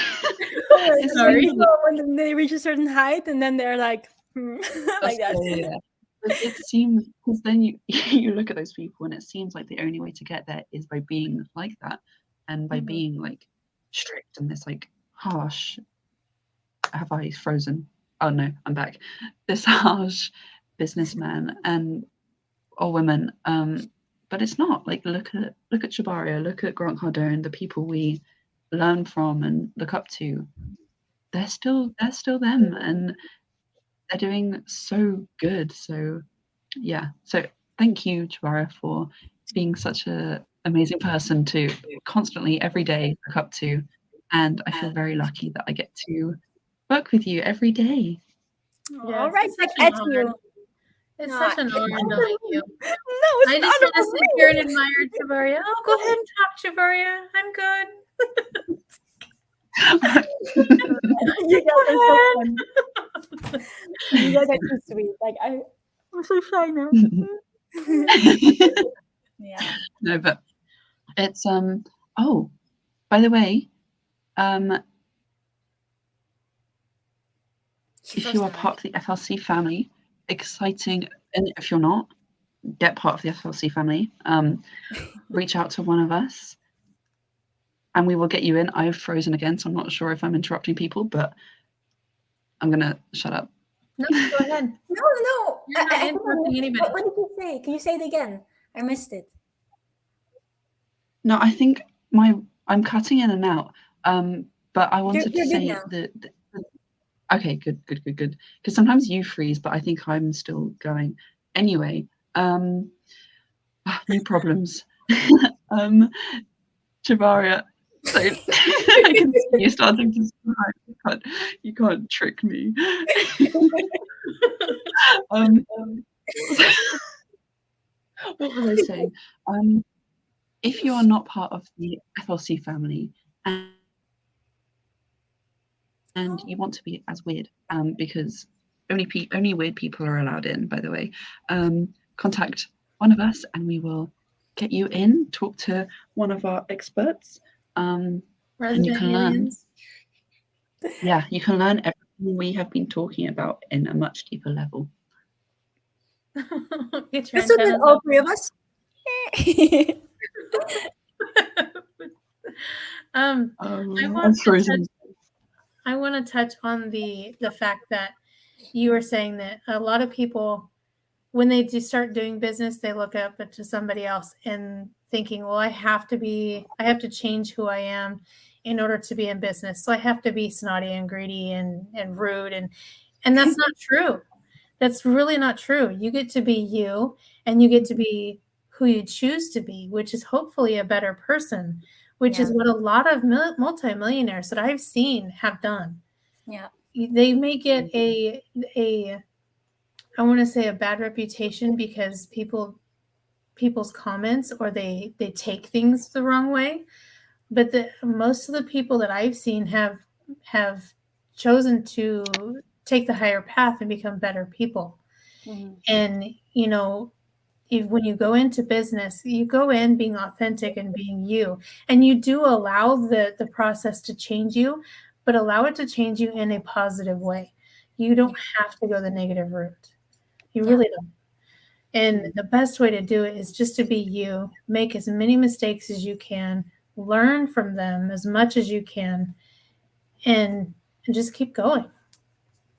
Sorry. When they reach a certain height and then they're like, like that. Yeah. It seems, because then you look at those people and it seems like the only way to get there is by being like that, and by being like strict and this like harsh. Have I frozen? Oh no, I'm back. This harsh businessman or women. But it's not like, look at Shabaria, look at Grant Cardone, the people we learn from and look up to. They're still them, and they're doing so good. So yeah, so thank you, Shabaria, for being such an amazing person to constantly every day look up to, and I feel very lucky that I get to work with you every day. All right, back at you. It's such an honor to meet you. No, I just want to sit here and admire Shabaria. Oh, go ahead and talk, Shabaria. I'm good. You guys are so fun. You guys are too sweet. Like I'm so shy now. Yeah. No, but it's oh, by the way, if you are part of the FLC family, exciting, and if you're not, get part of the FLC family. Reach out to one of us and we will get you in. I've frozen again, so I'm not sure if I'm interrupting people, but I'm gonna shut up. No, go ahead. No. You're not interrupting anybody. What did you say? Can you say it again? I missed it. No, I think I'm cutting in and out. But I wanted to say that. Okay, good. Because sometimes you freeze, but I think I'm still going. Anyway, new problems. Shabaria, so I can see you starting to smile. You can't trick me. What was I saying? If you are not part of the FLC family and you want to be as weird, because only weird people are allowed in, by the way, contact one of us and we will get you in, talk to one of our experts, and you can learn. Yeah, you can learn everything we have been talking about in a much deeper level. This will be all three of us. I'm frozen. I want to touch on the fact that you were saying that a lot of people, when they do start doing business, they look up to somebody else and thinking, well, I have to change who I am in order to be in business. So I have to be snotty and greedy and rude. And that's not true. That's really not true. You get to be you, and you get to be who you choose to be, which is hopefully a better person, which is what a lot of multimillionaires that I've seen have done. Yeah. They may get a I want to say a bad reputation because people's comments, or they take things the wrong way. But most of the people that I've seen have chosen to take the higher path and become better people. Mhm. And when you go into business, you go in being authentic and being you, and you do allow the process to change you, but allow it to change you in a positive way. You don't have to go the negative route. You really don't. And the best way to do it is just to be you, make as many mistakes as you can, learn from them as much as you can, and just keep going.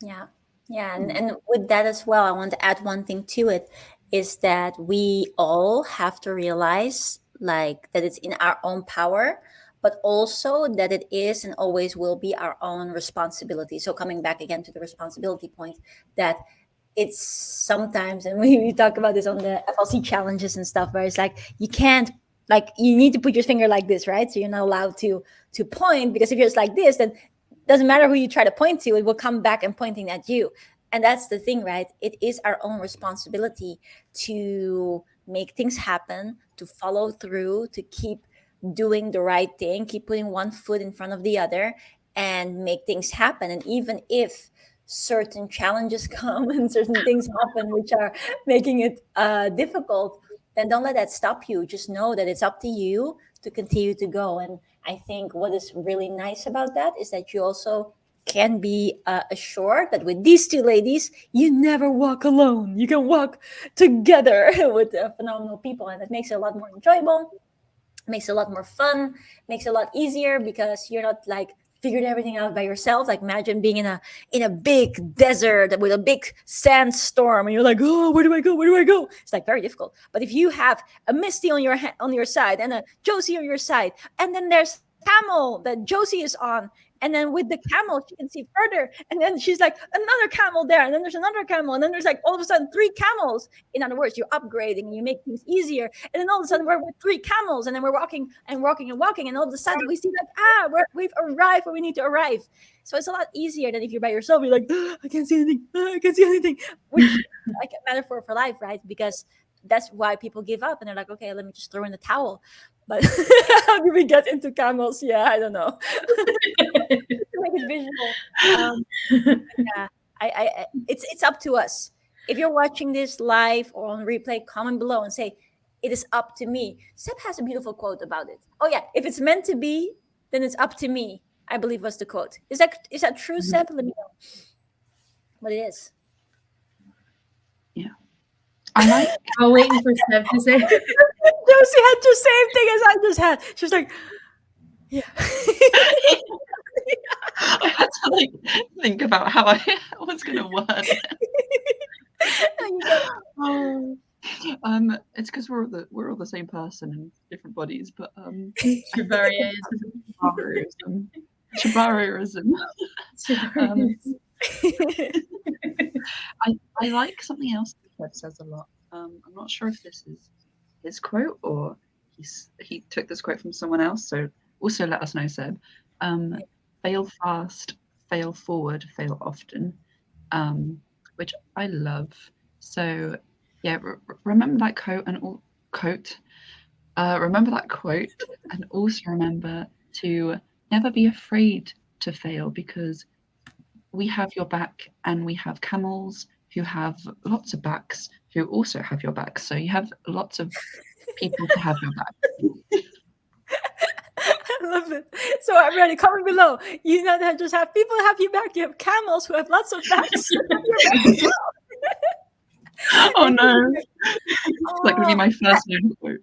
Yeah. Yeah. And with that as well, I want to add one thing to it, is that we all have to realize like that it's in our own power, but also that it is and always will be our own responsibility. So coming back again to the responsibility point, that it's sometimes, and we talk about this on the FLC challenges and stuff, where it's like you can't, like you need to put your finger like this, right? So you're not allowed to point, because if you're just like this, then doesn't matter who you try to point to, it will come back and pointing at you. And that's the thing, right? It is our own responsibility to make things happen, to follow through, to keep doing the right thing, keep putting one foot in front of the other, and make things happen. And even if certain challenges come and certain things happen which are making it difficult, then don't let that stop you. Just know that it's up to you to continue to go. And I think what is really nice about that is that you also can be assured that with these two ladies, you never walk alone. You can walk together with phenomenal people, and it makes it a lot more enjoyable, makes it a lot more fun, makes it a lot easier, because you're not like figured everything out by yourself. Like imagine being in a big desert with a big sandstorm, and you're like, oh, where do I go? Where do I go? It's like very difficult. But if you have a Misty on your side, and a Josie on your side, and then there's camel that Josie is on, and then with the camel she can see further, and then she's like another camel there, and then there's another camel, and then there's like all of a sudden 3 camels. In other words, you're upgrading and you make things easier, and then all of a sudden we're with 3 camels, and then we're walking and walking and walking, and all of a sudden we see like we've arrived where we need to arrive. So it's a lot easier than if you're by yourself. You're like, I can't see anything, I can't see anything, which is like a metaphor for life, right? Because that's why people give up and they're like, okay, let me just throw in the towel. But how do we get into camels? Yeah, I don't know. To make it visual. Yeah, it's up to us. If you're watching this live or on replay, comment below and say, it is up to me. Seb has a beautiful quote about it. Oh yeah, if it's meant to be, then it's up to me, I believe was the quote. Is that true, Seb? Let me know what it is. Yeah. I like I'm waiting for Seb to say. Josie had the same thing as I just had. She was like, yeah. I had to like think about how I was going to word it. It's because we're all the same person in different bodies, but Shibariism. I like something else that Kev says a lot. I'm not sure if this is his quote or he took this quote from someone else, so also let us know, Seb. Fail fast, fail forward, fail often, which I love. So yeah, remember that quote remember that quote, and also remember to never be afraid to fail, because we have your back, and we have camels who have lots of backs who also have your back. So you have lots of people to have your back. I love it. So everybody, comment below. You know that just have people have your back. You have camels who have lots of backs. Oh no! It's like going to be my first known quote.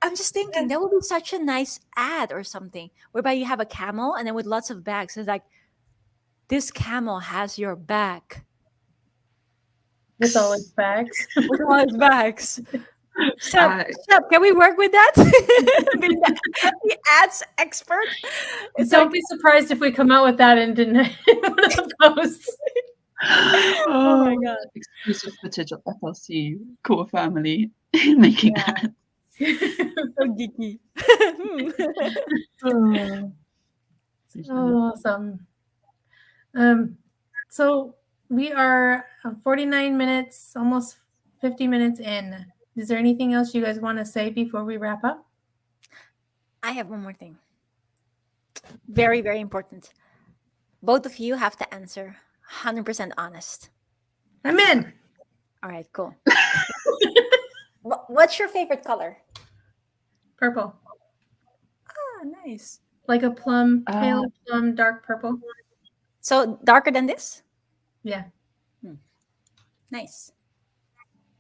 I'm just thinking that would be such a nice ad or something, whereby you have a camel and then with lots of bags. It's like, this camel has your back. With all its bags. With all its bags. Seb, Uh, can we work with that? Being the ads expert. It's Don't like, be surprised if we come out with that and didn't one of the posts. oh my god. Exclusive footage of FLC core family making ads. So geeky. Awesome. So we are 49 minutes, almost 50 minutes in. Is there anything else you guys want to say before we wrap up? I have one more thing. Very, very important. Both of you have to answer 100% honest. I'm in. All right, cool. What's your favorite color? Purple. Ah, nice. Like a plum, pale plum, dark purple. So darker than this? Yeah. Nice.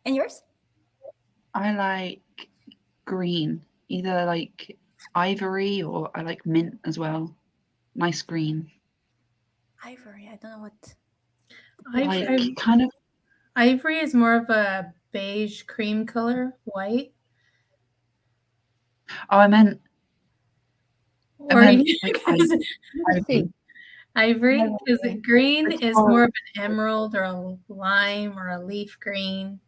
And yours? I like green, either like ivory or I like mint as well. Nice green. Ivory. I don't know what. Like kind of. Ivory is more of a beige cream color, white. Oh, I meant Or like see. ivory, because green It's is more of an emerald or a lime or a leaf green.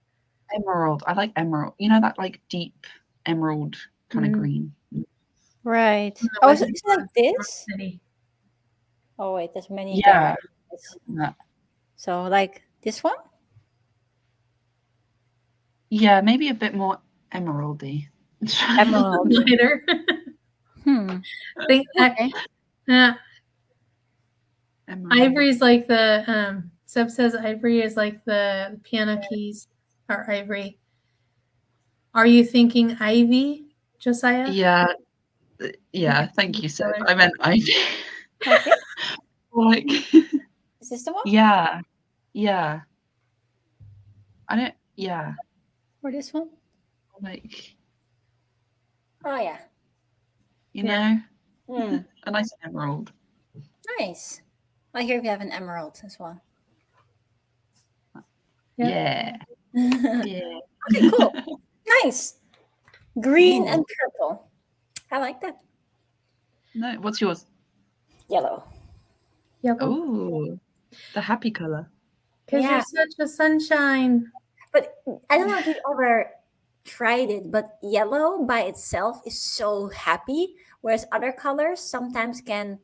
emerald. I like emerald. You know that like deep emerald kind of green. Right. No, Oh, I is it think like North this? City. Oh, wait, there's many. Yeah. different- So, like this one? Yeah, maybe a bit more emeraldy. Emerald. Lighter. Okay. Emerald. Ivory is like the Seb says ivory is like the piano keys are ivory. Are you thinking ivy, Josiah? Yeah. Yeah, thank you, Seb. I meant ivy. Okay. Like Is this the one? yeah. Yeah. I don't yeah. Or this one? Like Oh, yeah. you Yeah. know? A nice emerald. Nice. I hear we have an emerald as well. Yeah. Okay, Yeah. cool. Nice. Green Ooh. and purple. I like that. No, what's yours? Yellow. Yellow. Oh, the happy color. Because Yeah. you're such a sunshine. But I don't know if you've ever tried it, but yellow by itself is so happy, whereas other colors sometimes can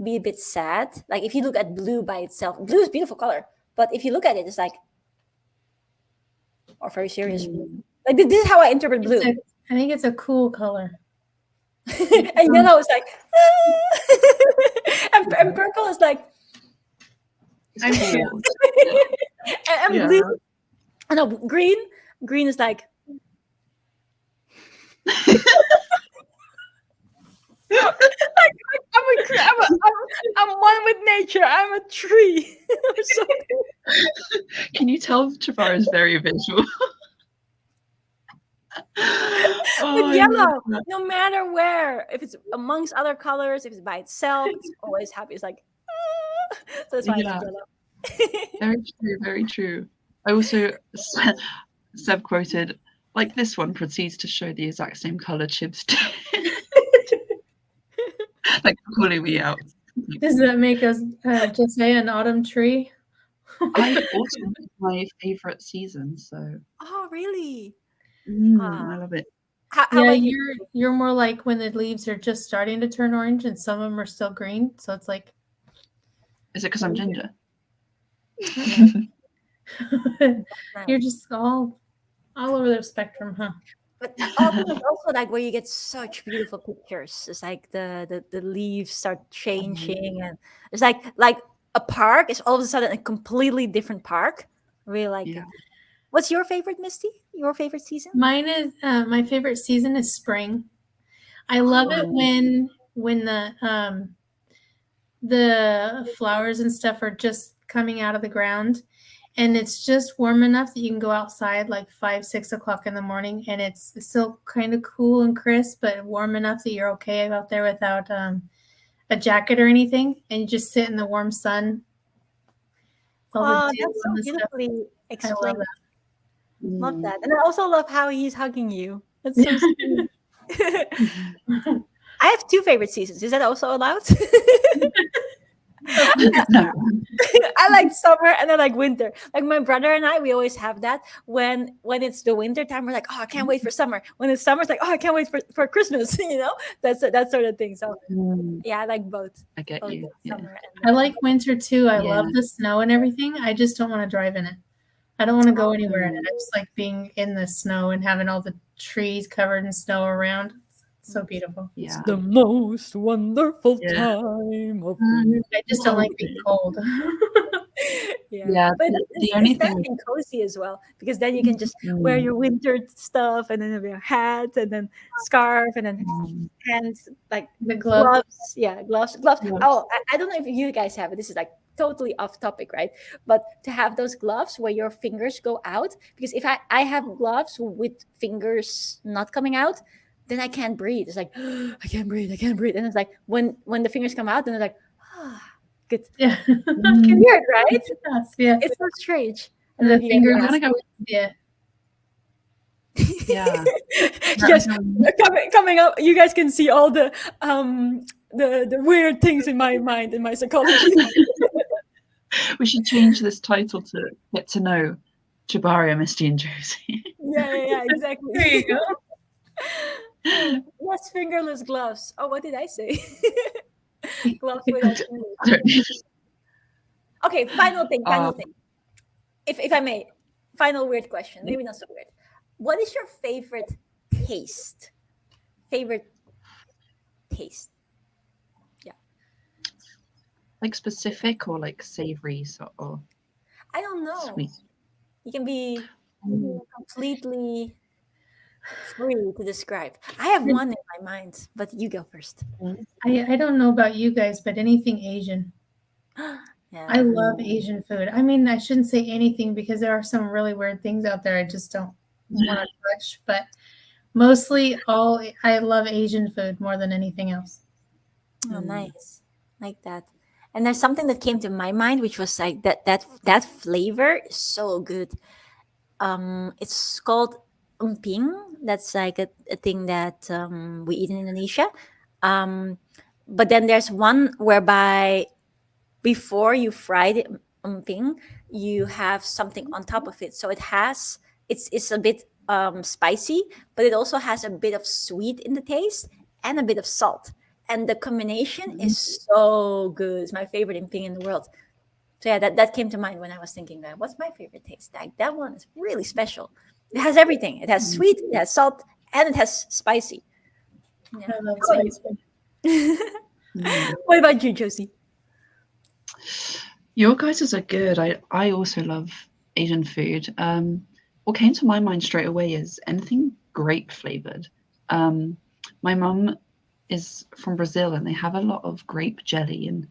be a bit sad. Like if you look at blue by itself, blue is a beautiful color, but if you look at it, it's like, or very serious. Like this is how I interpret blue. I think it's a cool color. And yellow is like, and purple is like, I'm Cool. and Yeah. blue. No, green is like. I'm one with nature. I'm a tree. Or something. Can you tell Trevor is very visual? With yellow, no matter where, if it's amongst other colors, if it's by itself, it's always happy. It's like, so that's why I think yellow. Very true, very true. I also Seb quoted, like this one proceeds to show the exact same color Chibs did. Like calling me out. Does that make us just say an autumn tree? Autumn is my favorite season, so Oh, really? I love it. How Yeah, about you? you're more like when the leaves are just starting to turn orange and some of them are still green. So it's like Is it because I'm ginger? you're just all over the spectrum, huh? But autumn is also like where you get such beautiful pictures. It's like the leaves start changing, and it's like a park is all of a sudden a completely different park. I really like it. What's your favorite, Misty? Your favorite season? Mine is my favorite season is spring. I love it when the flowers and stuff are just coming out of the ground. And it's just warm enough that you can go outside like 5, 6 o'clock in the morning, and it's still kind of cool and crisp, but warm enough that you're okay out there without a jacket or anything, and you just sit in the warm sun all the Oh, dew that's so on the stuff. beautifully I love explained. that. Love Mm. that. And I also love how he's hugging you. That's so sweet. I have two favorite seasons. Is that also allowed? No. I like summer and I like winter. Like my brother and I, we always have that when it's the winter time. We're like, oh, I can't wait for summer. When it's summer, it's like, oh, I can't wait for Christmas. That's that sort of thing. So Mm, yeah, I like both. I get Both you. the Yeah. summer I like winter too. I love Yeah. the snow and everything. I just don't want to drive in it. I don't want to go anywhere in it. Mm. I just like being in the snow and having all the trees covered in snow around. It's so beautiful. Yeah. the most wonderful Yeah. time of the year. I just don't like being cold. Yeah, Yeah. but The only it's nice thing. and cozy as well because then you can just wear Mm, your winter stuff and then your hat and then scarf and then mm, hands like The glove. gloves. Yeah, gloves. yeah. Oh, I don't know if you guys have it. This is like totally off topic, right? But to have those gloves where your fingers go out, because if I have gloves with fingers not coming out, then I can't breathe. It's like I can't breathe, and it's like when the fingers come out, then it's like ah, good. Yeah. Mm, Weird, right? Yes, yes. It's so strange. I And don't the know if you fingers. guys I'm gonna go. Yeah. Yeah. yes, coming up, you guys can see all the weird things in my mind in my psychology. We should change this title to "Get to Know Jabari, Misty, and Josie." Yeah, exactly. There you go. Yes, fingerless gloves. Oh, what did I say? Gloves without fingers. Okay, final thing. Um, If I may, final weird question. Maybe not so weird. What is your favorite taste? Favorite taste? like specific or like savory sort of I don't know. sweet. You can be Mm. completely free to describe. I have one in my mind, but you go first. I don't know about you guys, but anything Asian. Yeah. I love Asian food. I mean, I shouldn't say anything because there are some really weird things out there I just don't want to touch, but mostly I love Asian food more than anything else. Oh, nice. Like that. And there's something that came to my mind, which was like that flavor is so good. It's called umping. That's like a thing that we eat in Indonesia. Um, but then there's one whereby before you fry the umping, you have something on top of it. So it's a bit spicy, but it also has a bit of sweet in the taste and a bit of salt. And the combination is so good. It's my favorite umping in the world. So yeah, that came to mind when I was thinking that what's my favorite taste? Like that one is really special. It has everything. It has sweet, it has salt, and it has spicy. Yeah. I love How about spicy. Mm. What about you, Josie? Your guys are good. I also love Asian food. What came to my mind straight away is anything grape flavored. My mum is from Brazil and they have a lot of grape jelly and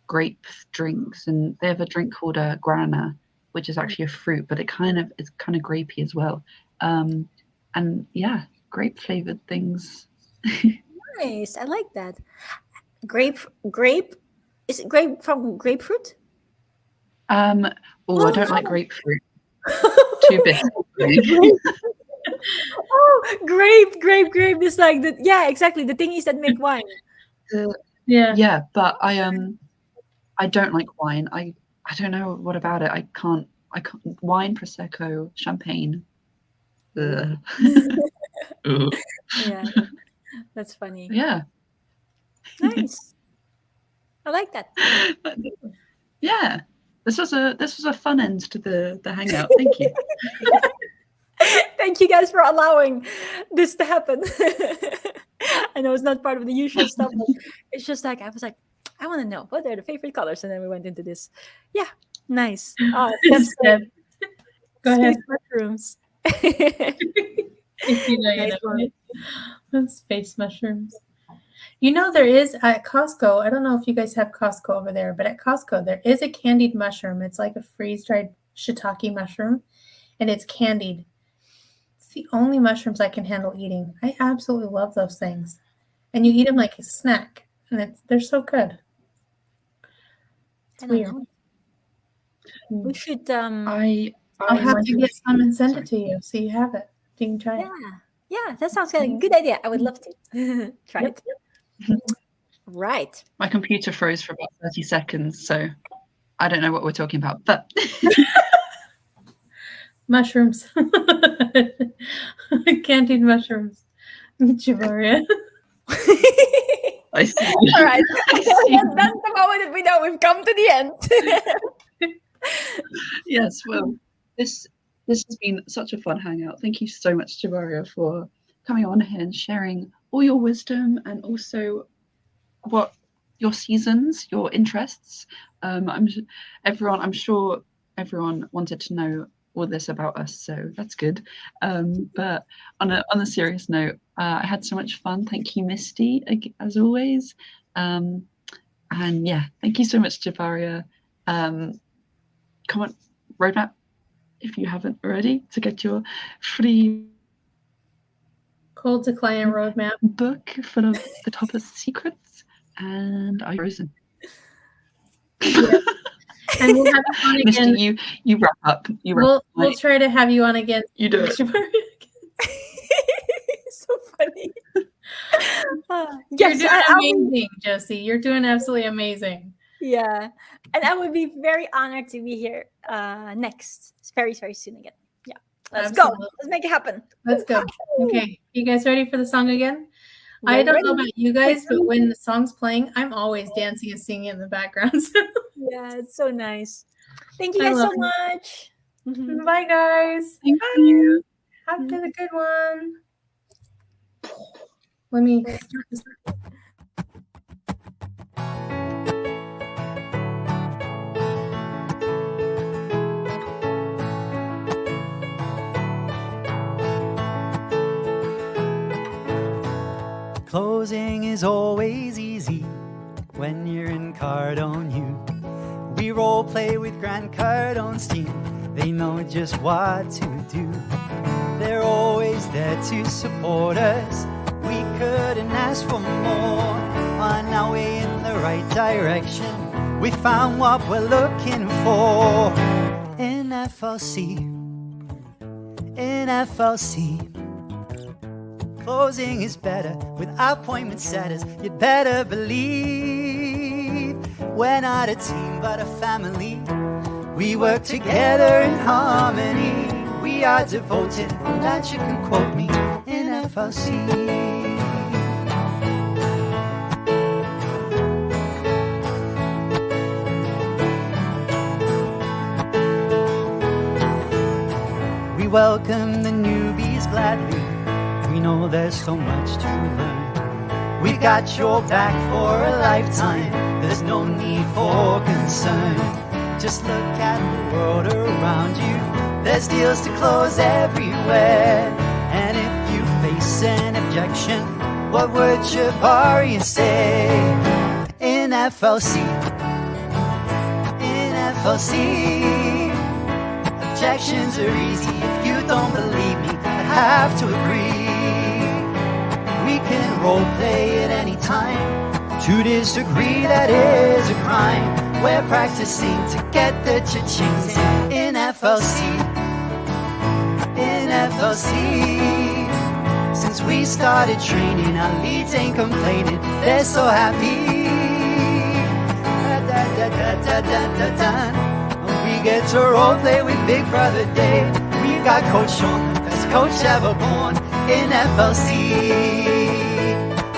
grape drinks, and they have a drink called a guarana, which is actually a fruit, but it's kind of grapey as well. And yeah, grape flavored things. Nice. I like that. Grape. Is it grape from grapefruit? Oh, I don't like grapefruit. Too bitter. Oh, grape. It's like the yeah, exactly. The thingies that make wine. Yeah. Yeah, but I don't like wine. I don't know what about it. I can't wine, prosecco, champagne. Ugh. Ugh. Yeah, that's funny. Yeah. Nice. I like that. Yeah. This was a fun end to the hangout. Thank you. Thank you guys for allowing this to happen. I know it's not part of the usual stuff, but it's just like I was like, I want to know what are the favorite colors, and then we went into this. Yeah, nice. That's Steph, go ahead. space mushrooms. If you know, you Nice know. one. Right? Space mushrooms. You know, there is at Costco, I don't know if you guys have Costco over there, but at Costco, there is a candied mushroom. It's like a freeze-dried shiitake mushroom, and it's candied. It's the only mushrooms I can handle eating. I absolutely love those things. And you eat them like a snack, and they're so good. It's I don't weird. know. We should. I'll have to get some and send it to you so you have it. You can try it. Yeah, that sounds like a good idea. I would love to try it. Right. My computer froze for about 30 seconds, so I don't know what we're talking about, but mushrooms. Candied mushrooms. Chivaria. I see. All right. That's the moment that we know we've come to the end. Yes, well, this has been such a fun hangout. Thank you so much, Chivaria, for coming on here and sharing all your wisdom and also what your seasons, your interests. I'm sure everyone wanted to know all this about us, so that's good. But on a serious note, I had so much fun. Thank you, Misty, as always. And yeah, thank you so much, Chivaria. Come on, roadmap, if you haven't already, to get your free Cold to Client roadmap book full of the toughest secrets. And I'm frozen. Yes. And we'll have you on again. Misty, you wrap up. We'll try to have you on again. You do it. So funny. You're doing amazing, Josie. You're doing absolutely amazing. Yeah. And I would be very honored to be here next. Very, very soon again. Yeah. Let's go. Let's make it happen. Let's go. Okay. You guys ready for the song again? I don't know about you guys, but when the song's playing, I'm always dancing and singing in the background. Yeah, it's so nice. Thank you guys so much. Bye, guys. Thank you. Have a good one. Let me start this. Closing is always easy when you're in Cardone U. We role play with Grand Cardone's team. They know just what to do. They're always there to support us. We couldn't ask for more. On our way in the right direction, we found what we're looking for. In FLC, in FLC. Closing is better with appointment setters. You'd better believe we're not a team but a family. We work together in harmony. We are devoted, on that you can quote me, in FLC. We welcome the newbies gladly. We know there's so much to learn. We've got your back for a lifetime. There's no need for concern. Just look at the world around you. There's deals to close everywhere. And if you face an objection, what would Jabari say? In FLC, in FLC, objections are easy. If you don't believe me, I have to agree. We can role play at any time. To disagree, that is a crime. We're practicing to get the cha-chings in FLC. In FLC. Since we started training, our leads ain't complaining. They're so happy. We get to role play with Big Brother Dave. We've got Coach Sean, the best coach ever born in FLC.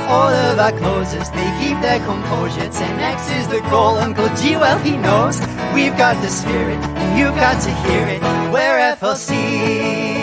All of our closers, they keep their composure. 10x is the goal, Uncle G, well he knows. We've got the spirit, and you've got to hear it. We're FLC.